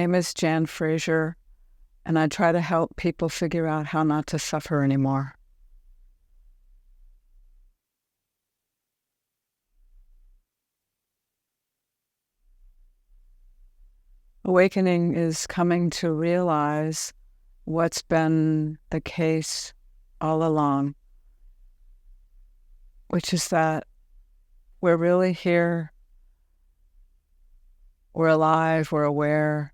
name is Jan Frazier, and I try to help people figure out how not to suffer anymore. Awakening is coming to realize what's been the case all along, which is that we're really here, we're alive, we're aware,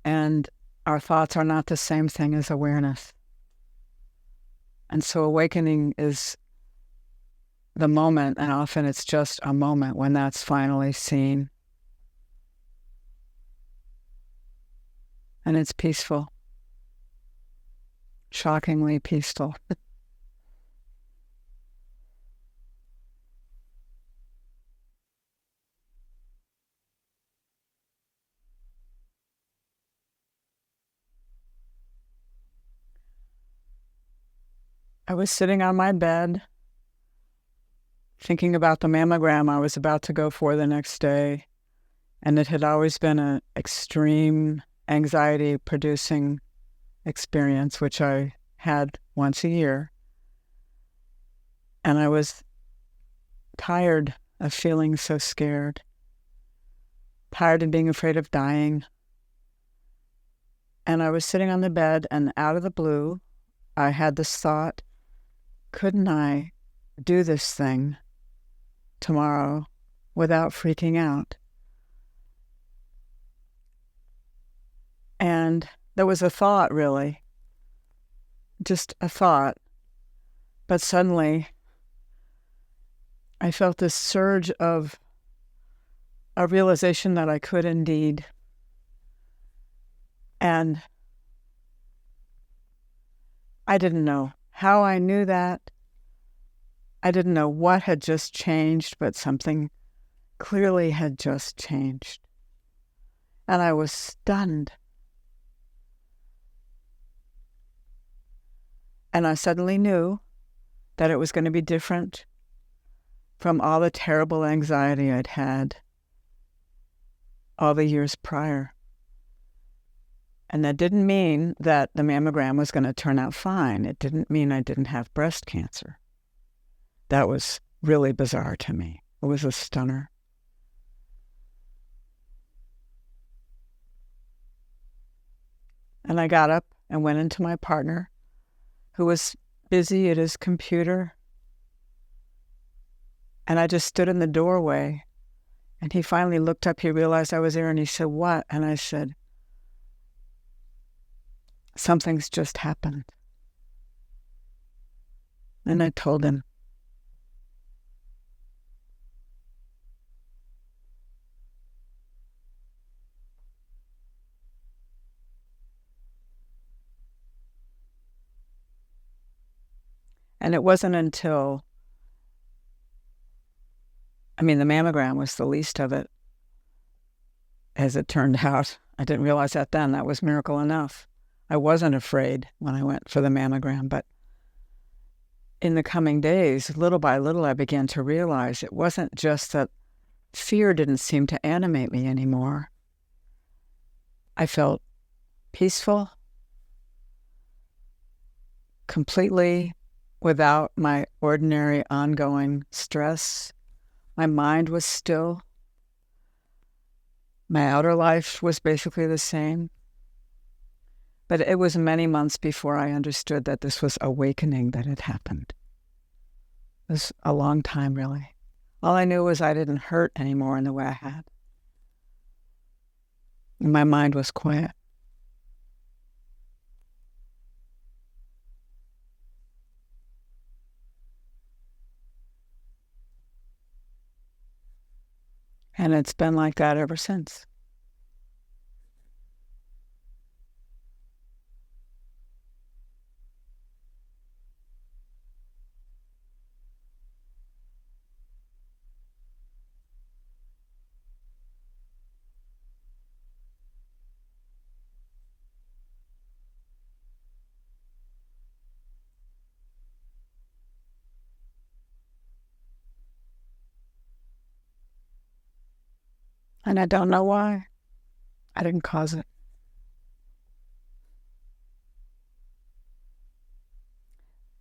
and our thoughts are not the same thing as awareness. And so awakening is the moment, and often it's just a moment when that's finally seen. And it's peaceful, shockingly peaceful. I was sitting on my bed, thinking about the mammogram I was about to go for the next day, and it had always been an extreme anxiety-producing experience, which I had once a year. And I was tired of feeling so scared, tired of being afraid of dying. And I was sitting on the bed, and out of the blue, I had this thought, couldn't I do this thing tomorrow without freaking out? And there was a thought, really, just a thought. But suddenly, I felt this surge of a realization that I could indeed. And I didn't know how I knew that. I didn't know what had just changed, but something clearly had just changed. And I was stunned. And I suddenly knew that it was going to be different from all the terrible anxiety I'd had all the years prior. And that didn't mean that the mammogram was going to turn out fine. It didn't mean I didn't have breast cancer. That was really bizarre to me. It was a stunner. And I got up and went into my partner, who was busy at his computer. And I just stood in the doorway. And he finally looked up. He realized I was there, and he said, "What?" And I said, "Something's just happened." And I told him. And it wasn't until, the mammogram was the least of it, as it turned out. I didn't realize that then. That was miracle enough. I wasn't afraid when I went for the mammogram, but in the coming days, little by little, I began to realize it wasn't just that fear didn't seem to animate me anymore. I felt peaceful, completely without my ordinary ongoing stress. My mind was still. My outer life was basically the same. But it was many months before I understood that this was awakening that had happened. It was a long time, really. All I knew was I didn't hurt anymore in the way I had. And my mind was quiet. And it's been like that ever since. And I don't know why. I didn't cause it.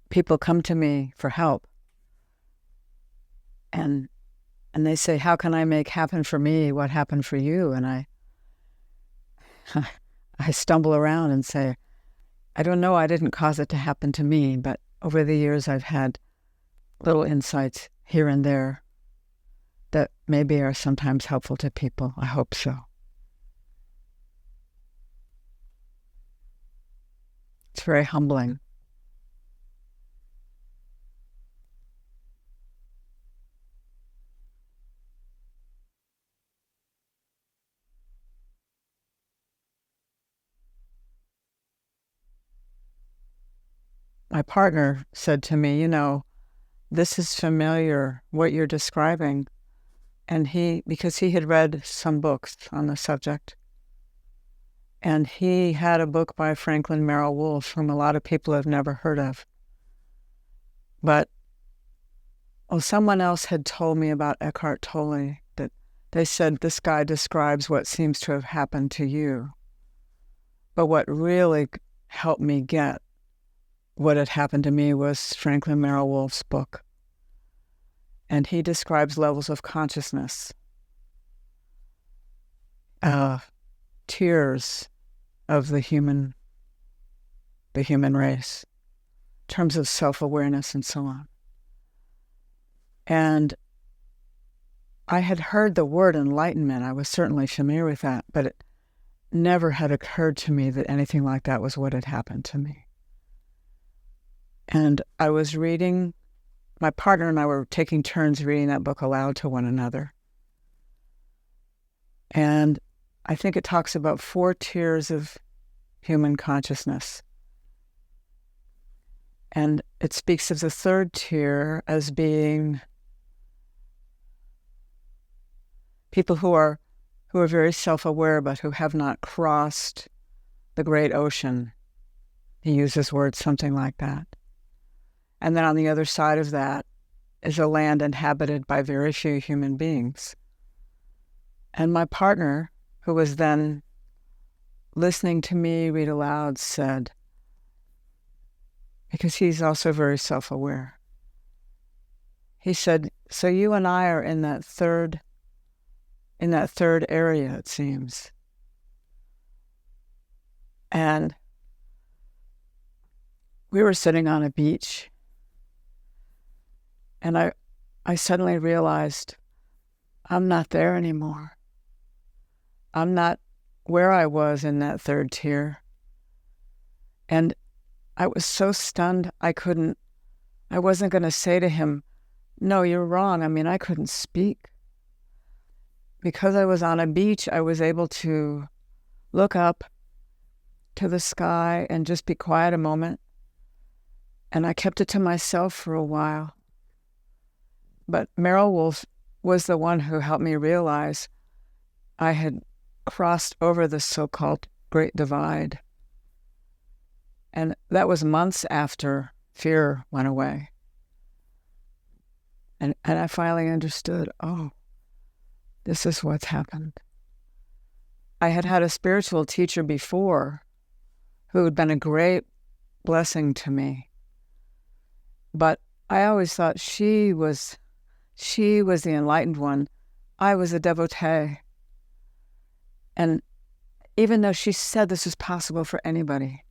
People come to me for help, and they say, how can I make happen for me what happened for you? And I stumble around and say, I don't know, I didn't cause it to happen to me, but over the years I've had little insights here and there that maybe are sometimes helpful to people. I hope so. It's very humbling. My partner said to me, this is familiar, what you're describing. And because he had read some books on the subject, and he had a book by Franklin Merrill Wolfe, whom a lot of people have never heard of. But someone else had told me about Eckhart Tolle, that they said this guy describes what seems to have happened to you. But what really helped me get what had happened to me was Franklin Merrill Wolfe's book. And he describes levels of consciousness, tiers of the human race, in terms of self-awareness and so on. And I had heard the word enlightenment. I was certainly familiar with that, but it never had occurred to me that anything like that was what had happened to me. And I was reading, my partner and I were taking turns reading that book aloud to one another. And I think it talks about 4 tiers of human consciousness. And it speaks of the 3rd tier as being people who are very self-aware, but who have not crossed the great ocean. He uses words something like that. And then on the other side of that is a land inhabited by very few human beings. And my partner, who was then listening to me read aloud, said, because he's also very self-aware, he said, so you and I are in that third area, it seems. And we were sitting on a beach, and I suddenly realized I'm not there anymore. I'm not where I was in that 3rd tier. And I was so stunned I wasn't going to say to him, no, you're wrong. I mean, I couldn't speak. Because I was on a beach, I was able to look up to the sky and just be quiet a moment. And I kept it to myself for a while. But Merrill Wolfe was the one who helped me realize I had crossed over the so-called Great Divide. And that was months after fear went away. And I finally understood, this is what's happened. I had had a spiritual teacher before who had been a great blessing to me. But I always thought she was the enlightened one. I was a devotee. And even though she said this is possible for anybody,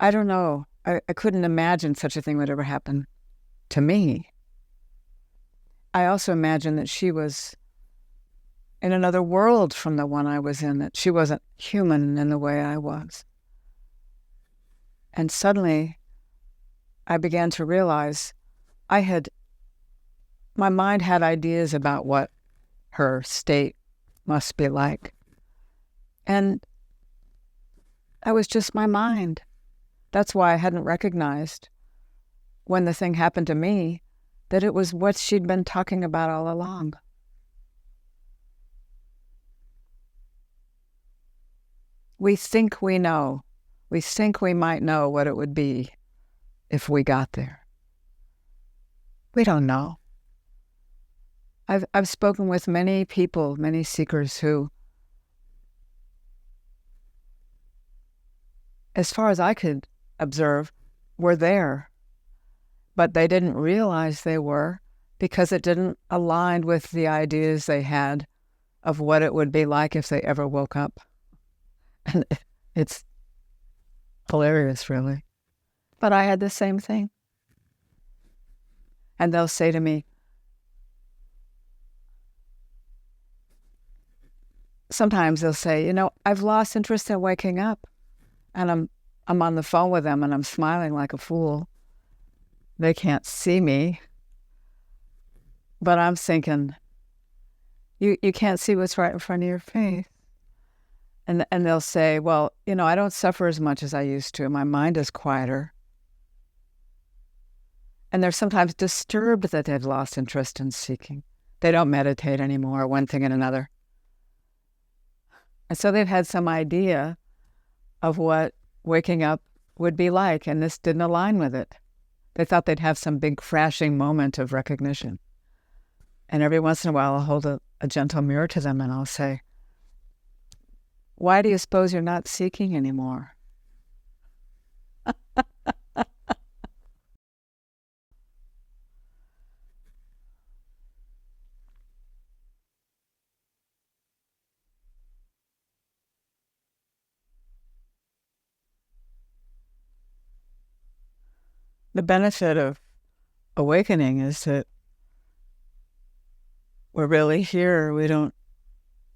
I don't know. I couldn't imagine such a thing would ever happen to me. I also imagined that she was in another world from the one I was in, that she wasn't human in the way I was. And suddenly, I began to realize my mind had ideas about what her state must be like. And that was just my mind. That's why I hadn't recognized, when the thing happened to me, that it was what she'd been talking about all along. We think we know. We think we might know what it would be if we got there. We don't know. I've spoken with many people, many seekers who as far as I could observe, were there. But they didn't realize they were because it didn't align with the ideas they had of what it would be like if they ever woke up. And it's hilarious, really. But I had the same thing. And they'll say to me, sometimes they'll say, I've lost interest in waking up. And I'm on the phone with them and I'm smiling like a fool. They can't see me. But I'm thinking, you can't see what's right in front of your face. And they'll say, well, I don't suffer as much as I used to. My mind is quieter. And they're sometimes disturbed that they've lost interest in seeking. They don't meditate anymore, one thing and another. And so they've had some idea of what waking up would be like, and this didn't align with it. They thought they'd have some big crashing moment of recognition. And every once in a while, I'll hold a gentle mirror to them and I'll say, why do you suppose you're not seeking anymore? The benefit of awakening is that we're really here. We don't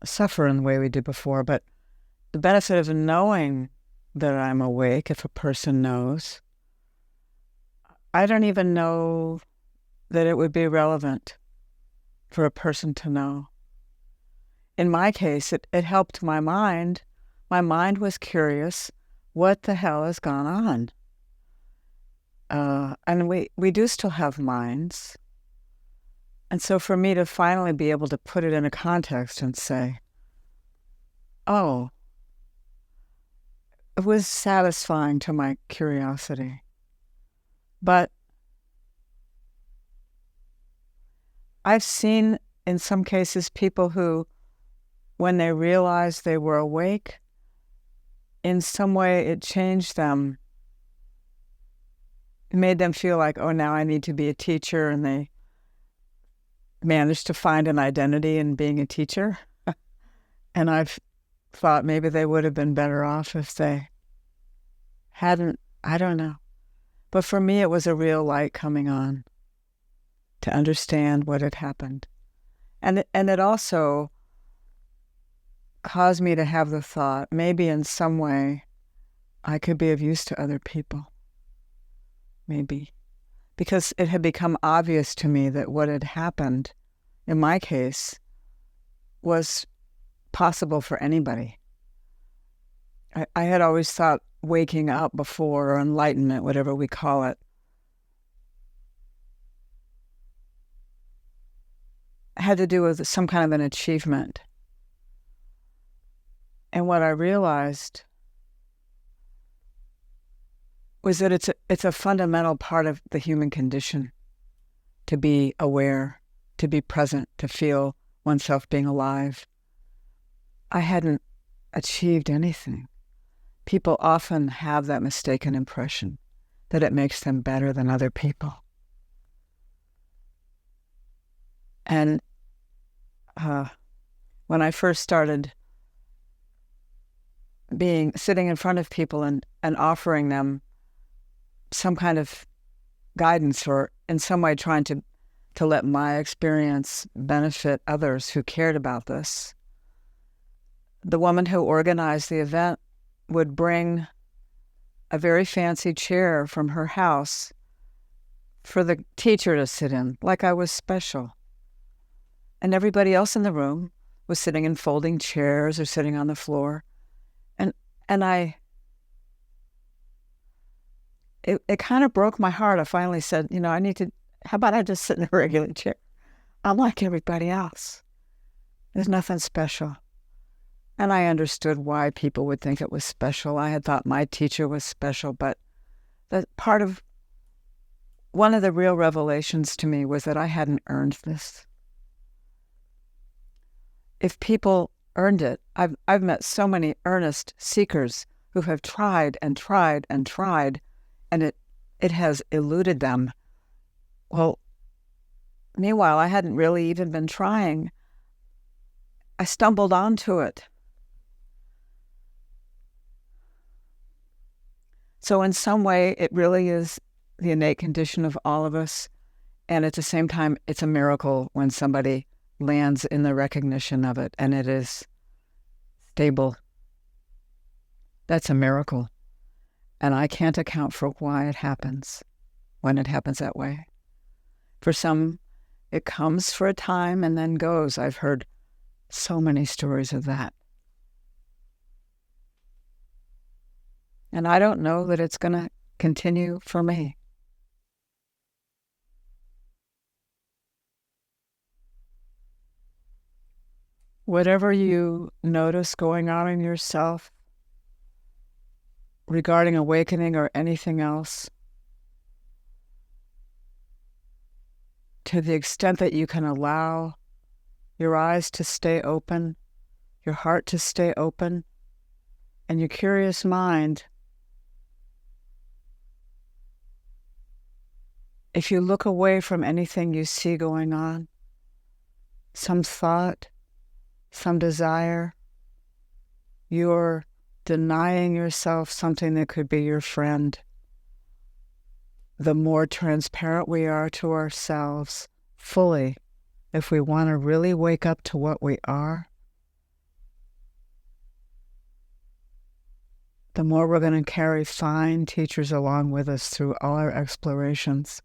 suffer in the way we did before, but the benefit of knowing that I'm awake, if a person knows, I don't even know that it would be relevant for a person to know. In my case, it helped my mind. My mind was curious, what the hell has gone on? And we do still have minds. And so for me to finally be able to put it in a context and say, oh, it was satisfying to my curiosity. But I've seen in some cases people who, when they realized they were awake, in some way it changed them. It made them feel like, oh, now I need to be a teacher, and they managed to find an identity in being a teacher. And I've thought maybe they would have been better off if they hadn't, I don't know. But for me, it was a real light coming on to understand what had happened. And it also caused me to have the thought, maybe in some way I could be of use to other people. Maybe. Because it had become obvious to me that what had happened, in my case, was possible for anybody. I had always thought waking up before, or enlightenment, whatever we call it, had to do with some kind of an achievement. And what I realized was that it's a fundamental part of the human condition to be aware, to be present, to feel oneself being alive. I hadn't achieved anything. People often have that mistaken impression that it makes them better than other people. And when I first started sitting in front of people and offering them some kind of guidance, or in some way trying to let my experience benefit others who cared about this, the woman who organized the event would bring a very fancy chair from her house for the teacher to sit in, like I was special. And everybody else in the room was sitting in folding chairs or sitting on the floor. And it kind of broke my heart. I finally said, how about I just sit in a regular chair? I'm like everybody else. There's nothing special. And I understood why people would think it was special. I had thought my teacher was special, but one of the real revelations to me was that I hadn't earned this. If people earned it, I've met so many earnest seekers who have tried and tried and tried, and it has eluded them. Well, meanwhile, I hadn't really even been trying. I stumbled onto it. So in some way, it really is the innate condition of all of us. And at the same time, it's a miracle when somebody lands in the recognition of it and it is stable. That's a miracle. And I can't account for why it happens when it happens that way. For some, it comes for a time and then goes. I've heard so many stories of that. And I don't know that it's going to continue for me. Whatever you notice going on in yourself regarding awakening or anything else, to the extent that you can allow your eyes to stay open, your heart to stay open, and your curious mind, if you look away from anything you see going on, some thought, some desire, you're denying yourself something that could be your friend. The more transparent we are to ourselves fully, if we want to really wake up to what we are, the more we're going to carry fine teachers along with us through all our explorations.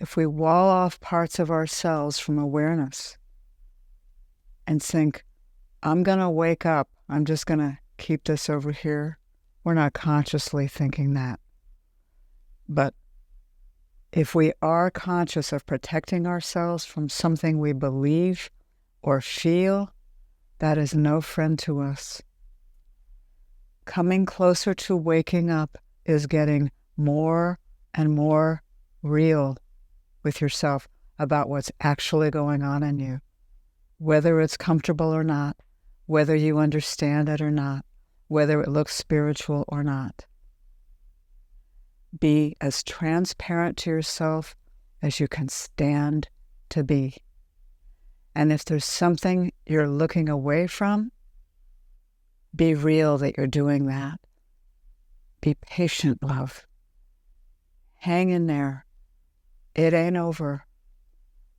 If we wall off parts of ourselves from awareness and think, I'm going to wake up, I'm just going to keep this over here, we're not consciously thinking that. But if we are conscious of protecting ourselves from something we believe or feel, that is no friend to us. Coming closer to waking up is getting more and more real with yourself about what's actually going on in you, whether it's comfortable or not, whether you understand it or not, whether it looks spiritual or not. Be as transparent to yourself as you can stand to be. And if there's something you're looking away from, be real that you're doing that. Be patient, love. Hang in there. It ain't over.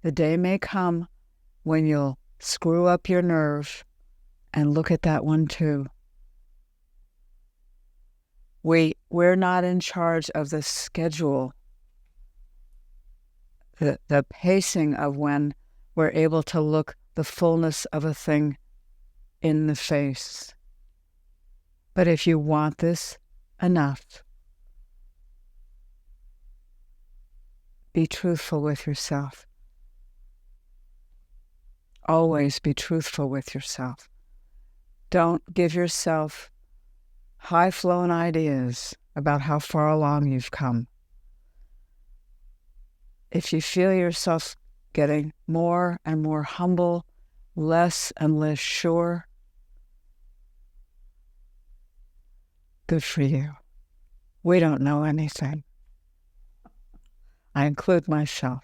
The day may come when you'll screw up your nerve and look at that one too. We're not in charge of the schedule, the pacing of when we're able to look the fullness of a thing in the face. But if you want this enough, be truthful with yourself. Always be truthful with yourself. Don't give yourself high-flown ideas about how far along you've come. If you feel yourself getting more and more humble, less and less sure, good for you. We don't know anything. I include myself.